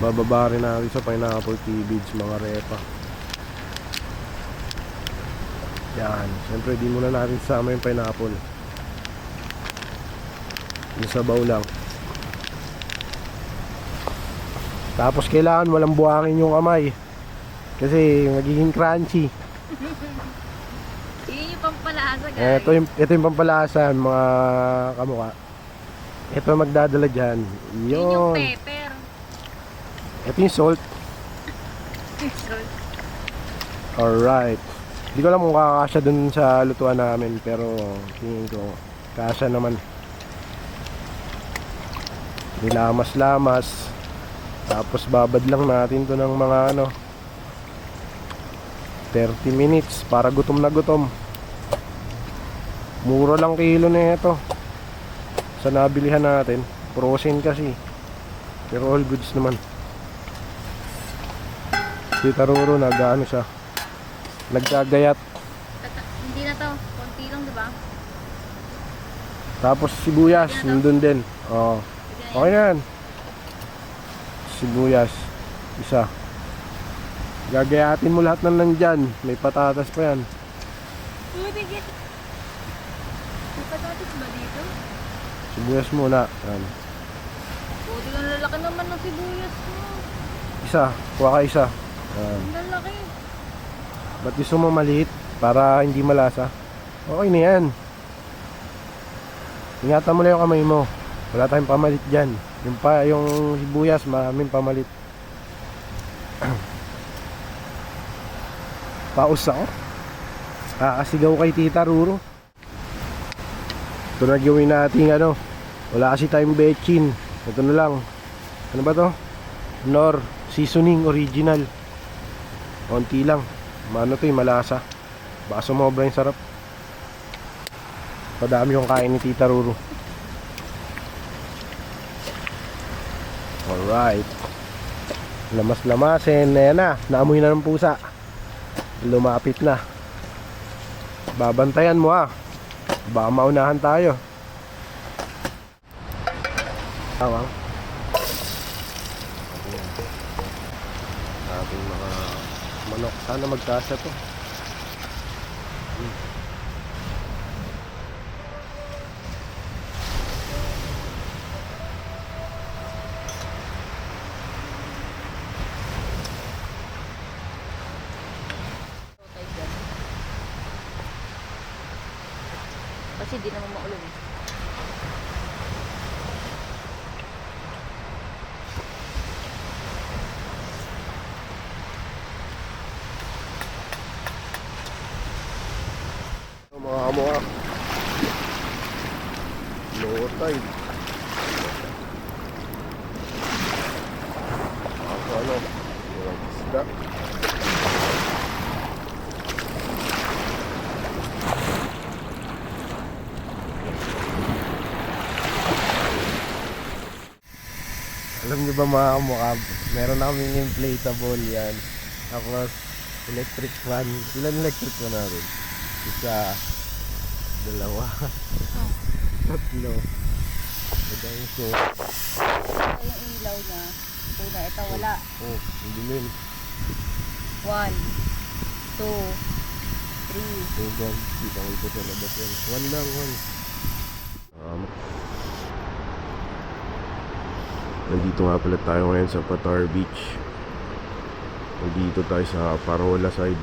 Bababa rin natin sa Pineapple T-Beach mga repa. Yan, siyempre di muna natin sama yung pineapple. Yung sabaw lang. Tapos kailangan walang buhangin yung kamay. Kasi magiging crunchy. Yun yung pampalasa, guys. Ito yung pampalasa, mga kamukha. Ito magdadala dyan. Yun yung Yun. pepper. Ito yung salt. Alright. Hindi ko alam kung kakasya dun sa lutuan namin, pero tingin ko kasya naman. Nilamas-lamas. Tapos babad lang natin to ng mga 30 minutes para gutom na gutom. Mura lang kilo na ito sa nabilihan natin. Frozen kasi, pero all goods naman. Si Taruro nag-ano siya, naggagayat. Hindi na to. Konti lang, diba? Tapos sibuyas nandun din. Oo. Okay na yan. Sibuyas isa. Gagayatin mo lahat ng nandyan. May patatas pa yan. May patatas ba dito? Sibuyas muna yan. Buti lang lalaki naman ng sibuyas mo. Isa, kuha ka isa. Yan. Ang lalaki. Ba't gusto mo maliit? Para hindi malasa. Okay na yan. Ingatan mo lang yung kamay mo. Wala tayong pamalit dyan. Yung sibuyas, maraming pamalit. Paus ako. Kakasigaw kay Tita Ruro. Ito na gawin natin wala kasi tayong bechin. Ito na lang. Ano ba to? Nor seasoning original. Konti lang. Mano to yung malasa. Baka sumobra yung sarap. Padami yung kain ni Tita Ruro. Alright. Lamas-lamasin. Ayan na. Naamoy na ng pusa. Lumapit na. Babantayan mo baka maunahan tayo. Tawang. Ating mga manok. Sana magkasa to. Kasi di naman maulan. Mga kamukha. Low tide. Walang isda. Alam niyo ba mga kamukha, meron na kaming inflatable yan. Tapos electric fan. Ilan electric fan natin? Isa, dalawa, tatlo. Madami so. Ito yung ilaw niya. Ito na, ito wala. Hindi din. 1, 2, 3. Hanggang, kitang ito sa labas yan. One lang. Nandito nga pala tayo ngayon sa Patar Beach. Nandito tayo sa Parola side.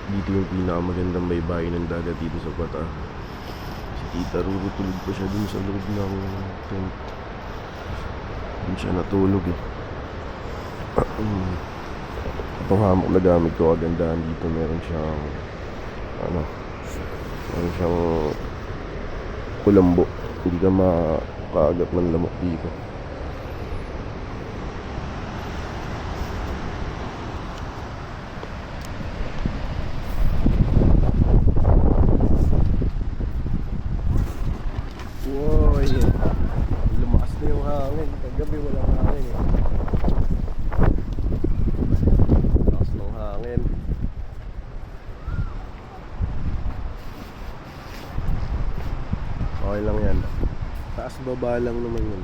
Dito yung pinakamagandang baybayin ng dagat dito sa Pata. Si Tita Ruro tulog pa siya dun sa loob ng tent. Dun siya natulog Itong hammock na gamit ko, kagandahan dito, meron siyang kulambo. Hindi ka makakagat ng lamok dito. Lumakas na yung hangin. Kagabi walang hangin Lakas ng hangin. Okay lang yan. Taas baba lang naman yun.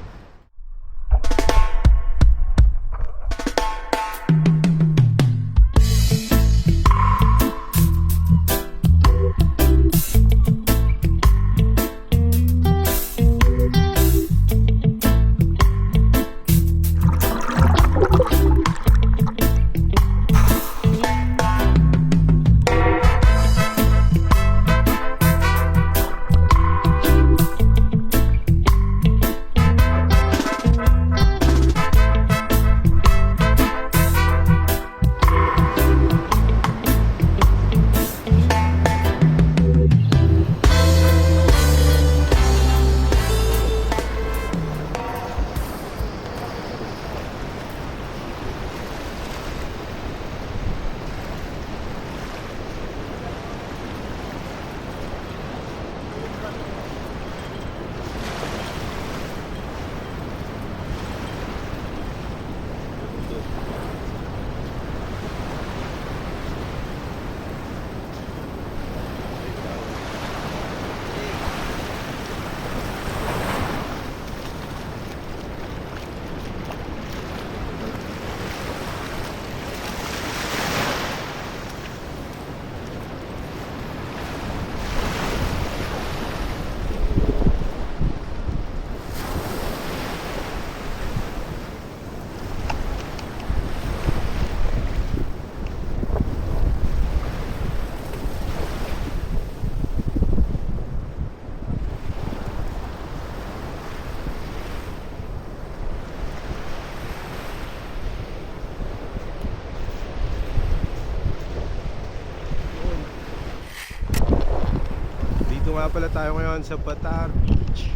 nga pala tayo ngayon sa Batar Beach.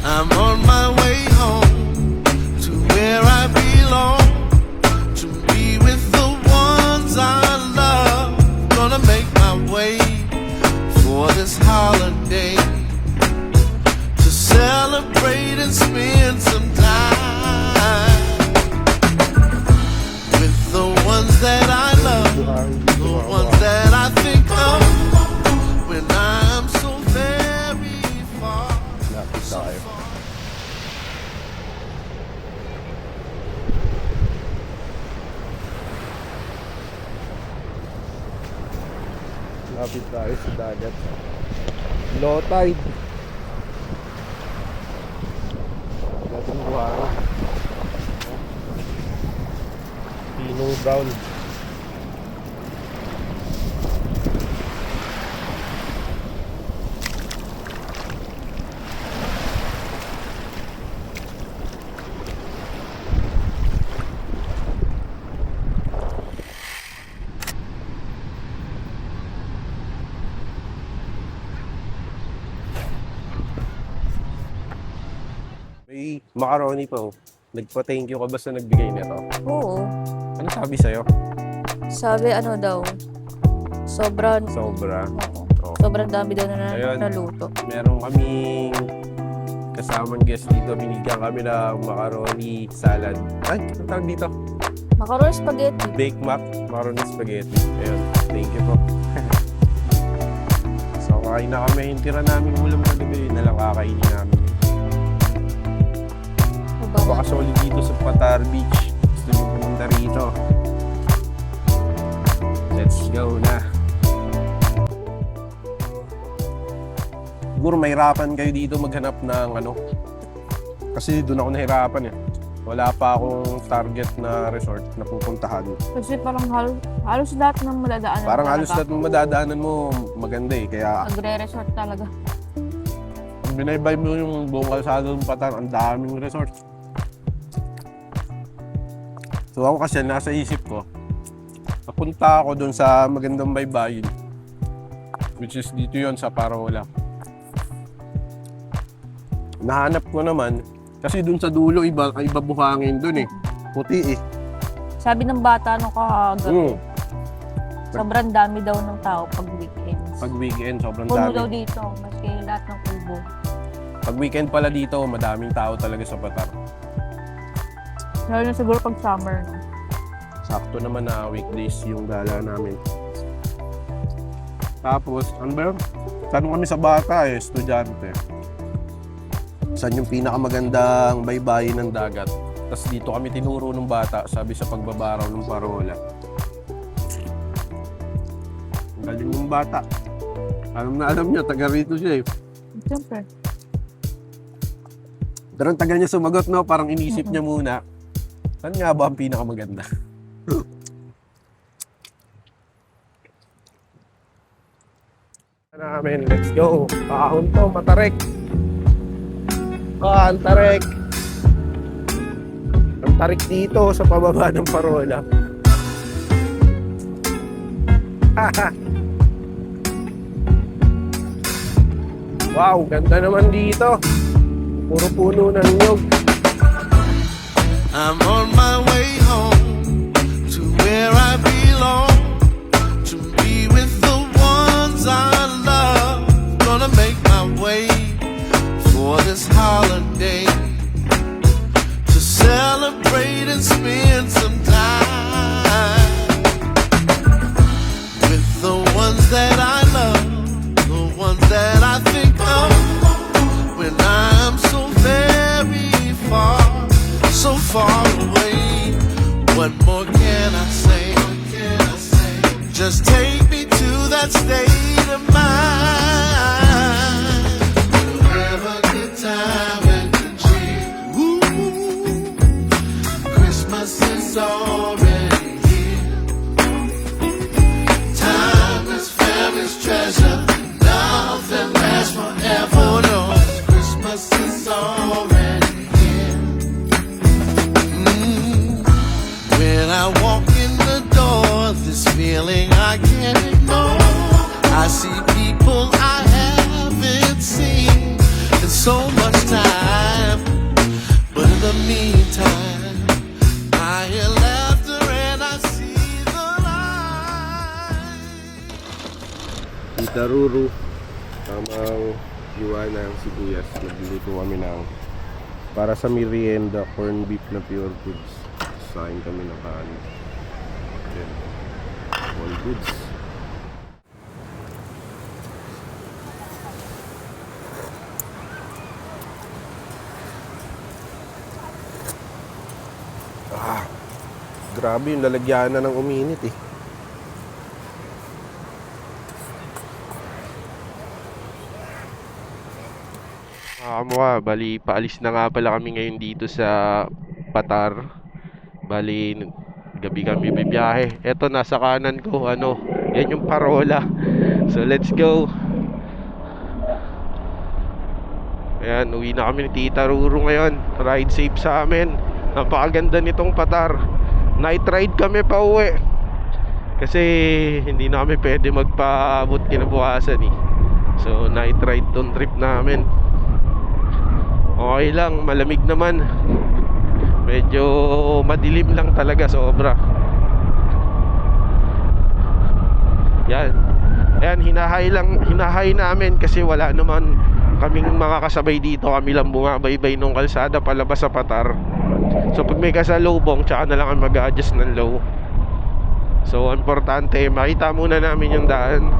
I'm on my way home to where I belong, to be with the ones I love. Gonna make my way for this holiday to celebrate and spend some time with the ones that I love, the ones that I think of when I'm so very far. Lapit tayo. Lapit tayo sa dagat. Low tide. Dagang buhangin. Pino brown. May macaroni pa oh. Nagpa-thank you ka ba sa nagbigay nito? Oo. Ano sabi sa'yo? Sabi ano daw, sobrang, Sobra. oo, Oh. sobrang dami daw na Ayun. naluto. Meron kaming kasamang guest dito. Binigyan kami ng macaroni salad. Ay, ang tawag dito? Macaroni spaghetti. Bake mac, macaroni spaghetti. Ayun, thank you po. So, kain na kami. Yung tira namin ulam na gabi, yun na lang kakainin namin. Napaka-solid dito sa Batar Beach. Gusto nyo pumunta rito. Let's go na. Siguro mahirapan kayo dito maghanap ng ano. Kasi doon ako nahirapan eh. Wala pa akong target na resort na pupuntahan. Kasi parang halos lahat ng madadaanan. Parang talaga. halos lahat ng madadaanan mo maganda eh. Kaya Magre-resort talaga. pag binaybay mo yung buong kalsada ng Batar, ang daming resort. So ako kasi nasa isip ko, napunta ako doon sa magandang baybayin, which is dito yon sa Parola. Nahanap ko naman, kasi doon sa dulo iba buhangin doon eh. Puti eh. Sabi ng bata nung kagabi, Mm. sobrang dami daw ng tao pag weekends. Pag weekend, sobrang Puno daw dami. dito, maski lahat ng kubo. Pag weekend pala dito, madaming tao talaga sa Batar. Lalo na siguro pag summer, no? Sakto naman na weekdays yung gala namin. Tapos, ano ba yun? Tanong kami sa bata eh, estudyante. Saan yung pinakamagandang baybayin ng dagat? Tapos dito kami tinuro ng bata, sabi sa pagbabaraw ng Parola. Ang galing ng bata. Alam na alam niya, taga rito siya eh. Siyempre. Pero ang tagal niya sumagot, no? Parang inisip niya muna, saan nga ba ang pinakamaganda? Namin, let's go. Kahon to, Matarek. Ang tarik. Ang tarik dito sa pababa ng Parola. Wow, ganda naman dito. Puro puno ng nyog. I'm on my way home to where I belong, to be with the ones I love. Gonna make my way for this holiday to celebrate and spend some time with the ones that I love, the ones that I think of when I'm so very far, so far away. What more can I say? Just take me to that state of mind. We'll have a good time and good cheer. Ooh, Christmas is already I see people I haven't seen in so much time. But in the meantime, I hear laughter and I see the light. Tita Ruru, tamang iwa ng sibuyas. Nagluluto kami ng para sa merienda, corn beef na pure goods. Sain kami ng kanin. Ayan. All goods. Grabe yung lalagyan na ng uminit eh. Kamukha, bali paalis na nga pala kami ngayon dito sa Patar. Bali gabi kami bibiyahe. Eto nasa kanan ko, ano, yan yung parola. So let's go. Ayan, uwi na kami ni Tita Ruru ngayon. Ride safe sa amin. Napakaganda nitong Patar. Night ride kami pa uwi. Kasi hindi na kami pwede magpaabot kinabukasan eh. So night ride tong trip namin. Okay lang, malamig naman. Medyo madilim lang talaga, sobra. Yan. Ayan, hinahay namin kasi wala naman kaming mga kasabay dito. Kami lang bumabaybay nung kalsada palabas sa Patar. So pag may kasalubong, tsaka na lang ang mag-a-adjust ng low. So importante, makita muna namin yung daan.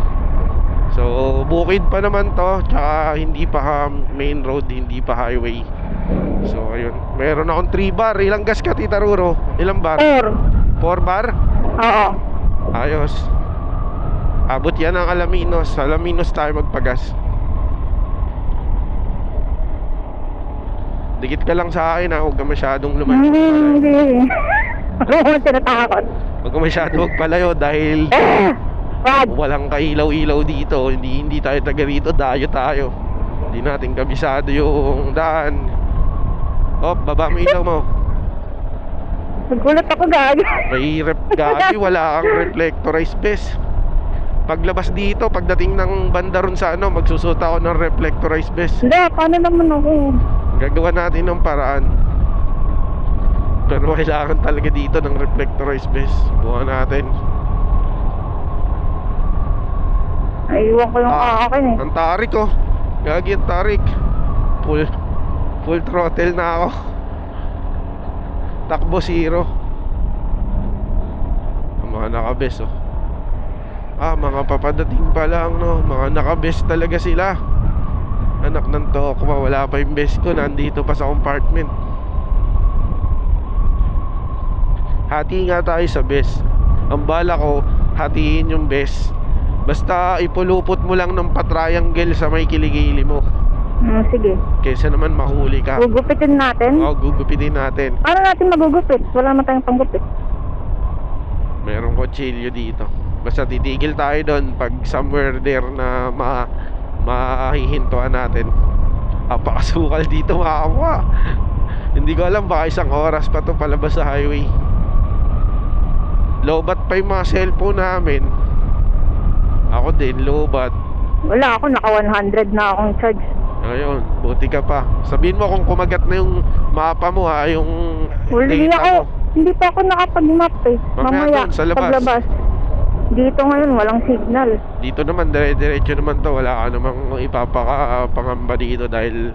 So bukid pa naman to, tsaka hindi pa main road, hindi pa highway. So ayun, meron akong 3 bar. Ilang gas ka, Tita Ruro? Ilang bar? 4. 4 bar? Oo. Ayos. Abot yan ang Alaminos. Alaminos tayo magpagas. Dikit ka lang sa akin ha, huwag ka masyadong lumayo. Hindi. Ako mo tinatakot. Huwag ka masyadong magpalayo dahil Wag. walang kailaw-ilaw dito. Hindi tayo taga rito, dayo tayo. Hindi natin kabisado yung daan. Oh, baba mo ilaw mo. Nagulat ako gagi. May gabi, wala kang reflectorized vest. Paglabas dito, pagdating ng banda ron sa ano, magsusot ako ng reflectorized vest. Hindi, paano naman ako? Gagawa natin ng paraan. Pero kailangan talaga dito ng reflectorized vest. Buha natin. Naiiwan ko yung akin eh. Ang tarik oh. Gagi ang tarik. Full throttle na ako. Takbo 0. Ang mga nakabes oh. Mga papadating pa lang no. Mga nakabes talaga sila. Anak ng tokwa, wala pa yung best ko. Nandito pa sa compartment. Hati nga tayo sa best. Ang bala ko, hatiin yung best. Basta ipulupot mo lang ng patriangle sa may kiligili mo. Sige. Kesa naman mahuli ka. Gugupitin natin? Oo, gugupitin natin. Paano natin magugupit? Wala naman tayong panggupit. Merong kutsilyo dito. Basta titigil tayo doon pag somewhere there na mahihintuan natin. Apakasukal dito mga kamukha. Hindi ko alam, baka 1 oras pa to palabas sa highway. Lobat pa yung mga cellphone namin. Ako din, lobat. Wala ako, naka 100 na akong charge. Ayun, buti ka pa. Sabihin mo kung kumagat na yung mapa mo ha, yung data mo. Hindi pa ako nakapag-map eh. Mamaya doon, sa labas. Paglabas. Dito ngayon, walang signal. Dito naman, dire-diretso naman to. Wala ka namang ipapakapangamba dito dahil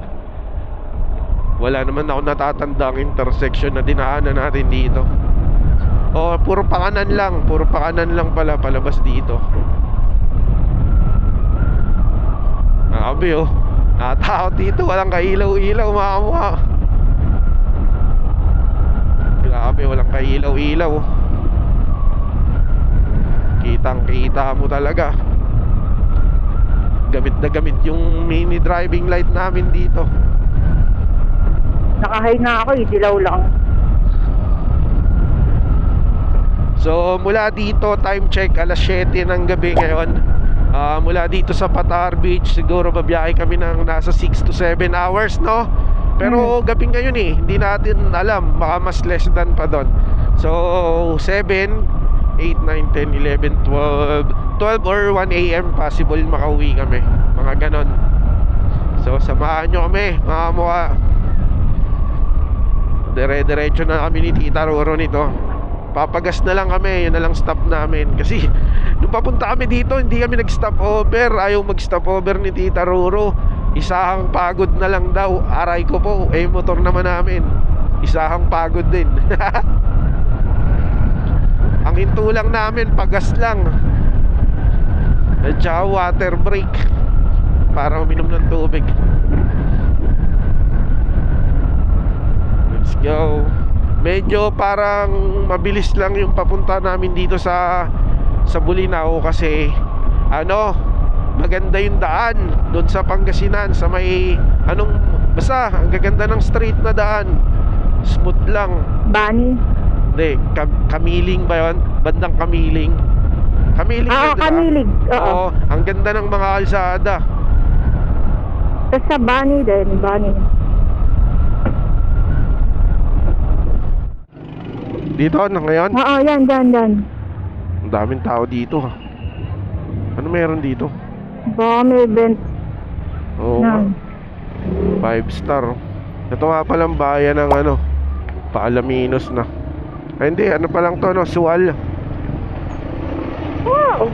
wala naman ako natatanda ang intersection na dinaanan natin dito. O, puro pakanan lang. Puro pakanan lang pala palabas dito. Grabe oh. Nakatakot dito. Walang kailaw-ilaw mga kamukha. Grabe, walang kailaw-ilaw. Kitang-kita mo talaga. Gamit na gamit yung mini driving light namin dito. Nakahay na ako, dilaw lang. So mula dito, time check, alas 7 ng gabi ngayon. Mula dito sa Patar Beach, siguro babiyahe kami ng nasa 6 to 7 hours, no? Pero gabi ngayon eh, hindi natin alam, baka mas less than pa doon. So 7, 8, 9, 10, 11, 12, 12 or 1 AM possible makauwi kami. Mga ganon. So samahan nyo kami mga mukha. Dire-diretso na kami ni Tita Roro nito. Papagas na lang kami, yun na lang stop namin. Kasi nung papunta kami dito, hindi kami nag-stop over. Ayaw mag-stop over ni Tita Roro. Isahang pagod na lang daw. Aray ko po, motor naman namin. Isahang pagod din. Ang hinto lang namin, pagas lang. At saka water break para uminom ng tubig. Let's go. Medyo parang mabilis lang yung papunta namin dito sa Bolinao kasi maganda yung daan doon sa Pangasinan sa may basta ang gaganda ng street na daan. Smooth lang. Bani. Hindi, Kamiling ba yun? Bandang Kamiling. Kamiling yun, di ba? Kamilig. Oo. Ang ganda ng mga kalsada. Tapos sa Bani din. Bani. Dito na ngayon? Oo, yan. Ang daming tao dito ha. Ano meron dito? Baka may event. Oo nga. 5 star. Ito nga palang bayan ng Paalaminos na. Ay hindi, pa lang to Sual. Wow.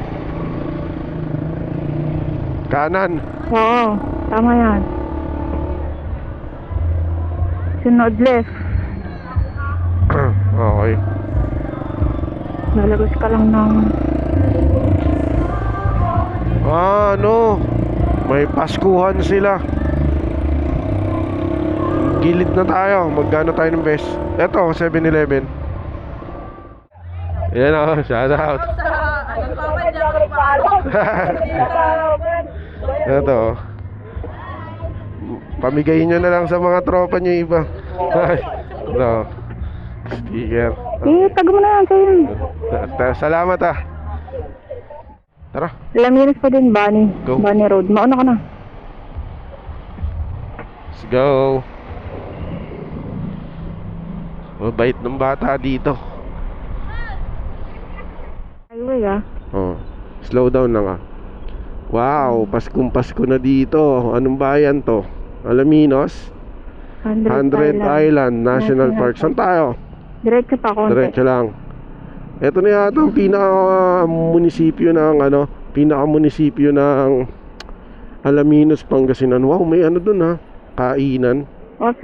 Kanan. Oo, tama yan. Sunod left. Okay. Lalagos ka lang ng... May paskuhan sila. Gilid na tayo. Magkano tayo ng best? Eto, 7-Eleven. Yan ako, shout out. Eto. Pamigayin nyo na lang sa mga tropa nyo iba. Ito. Sticker. Tag mo na yan sa'yo. Salamat ah. Tara. Laminos pa din, Bani. Go. Bani Road. Mauna ka na. Let's go. Mabait ng bata dito. Highway Slow down na nga. Wow, Pasko na dito. Anong bayan to? Alaminos? 100 Island National Park. Saan tayo? Diretso pa konti. Diretso lang. Ito na yata ang pinaka-munisipyo ng Alaminos, Pangasinan. Wow, may dun ha. Kainan. What's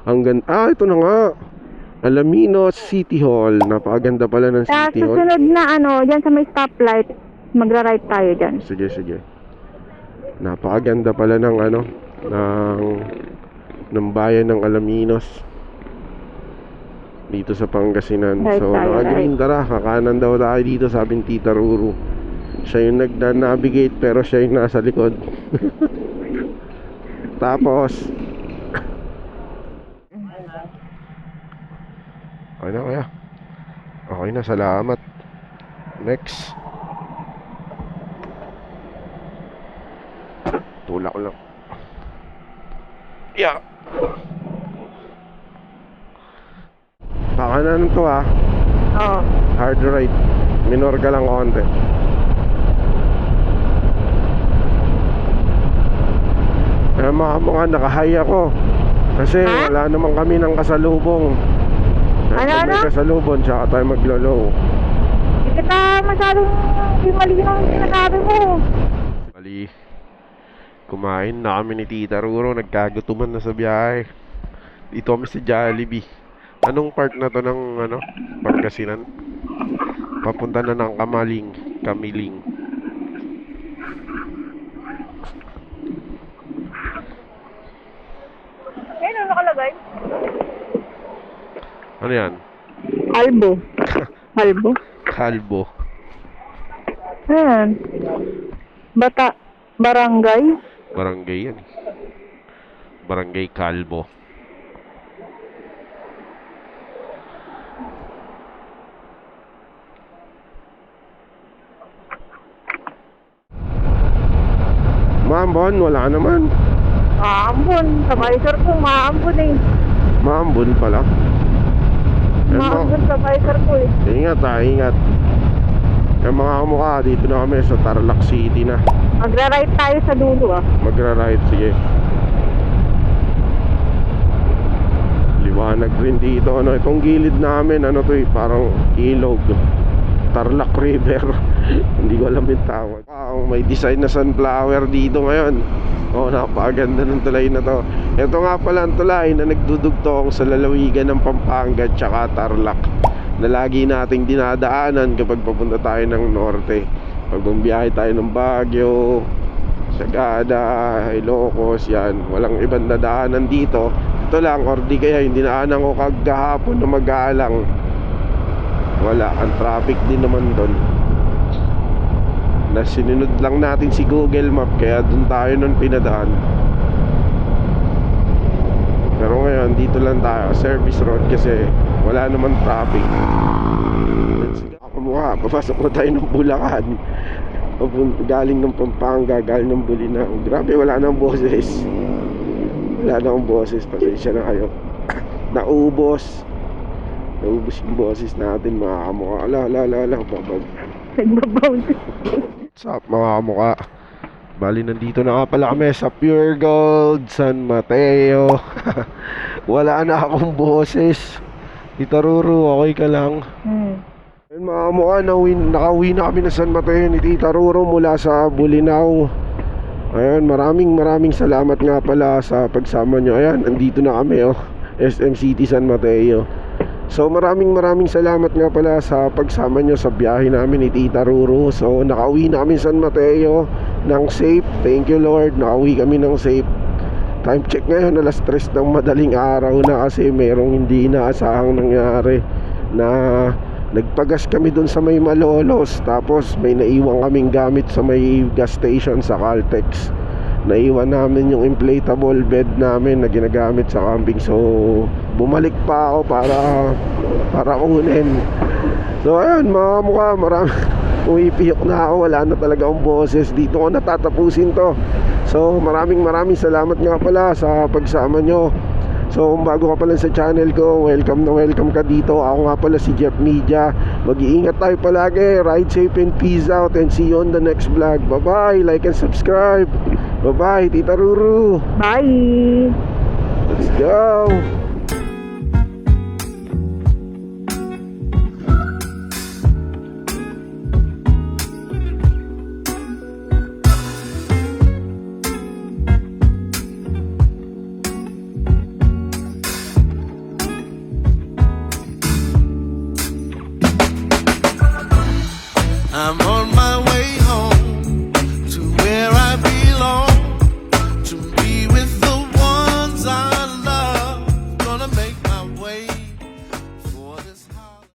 Ito na nga. Alaminos City Hall. Napakaganda pala ng City Hall. Susunod na dyan sa may stoplight, magra-right tayo dyan. Sige. Napakaganda pala ng ng bayan ng Alaminos dito sa Pangasinan. Right So tayo, naka-green, tara, kakanan daw tayo dito, sabi ni Tita Ruru. Siya yung nagda-navigate pero siya yung nasa likod. Tapos okay na kaya? Okay na, salamat. Next. Tulak ko lang. Yeah. Pakanan to ha. Oo. Hard right. Minor ka lang konti. Mga nakahay ako. Kasi wala naman kami ng kasalubong. May kasalubong, tsaka tayo maglo-low. Hindi kita masyadong mali ng sinasabi mo. Mali. Kumain na kami ni Tita Ruro. Nagkagutuman na sa biyahe. Dito kami sa Jollibee. Anong part na to ng Pangasinan? Papunta na ng Kamiling. Ayun, nakalagay. Ano yan? Kalbo. Ayan. Barangay. Barangay yan. Barangay Kalbo. Maambon, wala naman. Maambon. Sa visor ko, maambon eh. Maambon pala. Maambon sa visor ko eh. Ingat. Yung mga kamukha, dito na kami sa Tarlac City na. Magra-right tayo sa dulo ah. Magra-right, sige. Liwanag rin dito, ano, itong gilid namin, ano to eh, parang ilog. Tarlac River. Hindi ko alam yung tawag. May design na sunflower dito ngayon. Napakaganda ng tulay na to. Ito nga pala ang tulay na nagdudugtong sa lalawigan ng Pampanga tsaka Tarlac, na lagi nating dinadaanan kapag papunta tayo ng norte. Pag bumiyahe tayo ng Baguio, Sagada, Ilocos, yan, walang ibang nadaanan dito. Ito lang, or di kaya yung dinaanan ko kagahapon na mag-aalang, wala, ang traffic din naman doon. Sinunod lang natin si Google Map, kaya doon tayo nun pinadaan. Pero ngayon dito lang tayo, service road, kasi wala naman traffic. Ako mukha, papasok na tayo ng Bulacan, galing ng Pampanga, galing ng Bolinao. Grabe, wala nang boses. Wala nang boses, pasensya na kayo. Naubos yung boses natin, mga kamukha. Ala, babag. Nagbabounce. What's up, mga kamukha? Bali, nandito na nga pala kami sa Pure Gold San Mateo. Wala na akong boses. Tita Ruru, okay ka lang? Ayun, mga kamukha, nakauwi na kami na San Mateo ni Tita Ruru mula sa Bolinao. Ayun, maraming salamat nga pala sa pagsama nyo. Ayan, andito na kami, SM City San Mateo. So maraming salamat nga pala sa pagsama nyo sa biyahe namin ni Tita Ruru. So nakauwi na kami San Mateo ng safe. Thank you Lord, nakauwi kami ng safe. Time check ngayon, alas 3 ng madaling araw na, kasi merong hindi inaasahang nangyari na nagpagas kami dun sa may Malolos. Tapos may naiwan kaming gamit sa may gas station sa Caltex. Naiwan namin yung inflatable bed namin na ginagamit sa camping. So bumalik pa ako para kunin. So ayun, mga mukha, umipiyok na ako. Wala na talaga akong boses. Dito ko natatapusin to. So maraming salamat nga pala sa pagsama nyo. So kung bago ka pala sa channel ko, welcome ka dito. Ako nga pala si Jeff Media. Mag-iingat tayo palagi. Ride safe and peace out, and see you on the next vlog. Bye bye, like and subscribe. Bye bye, Tita Ruru. Bye! Let's go.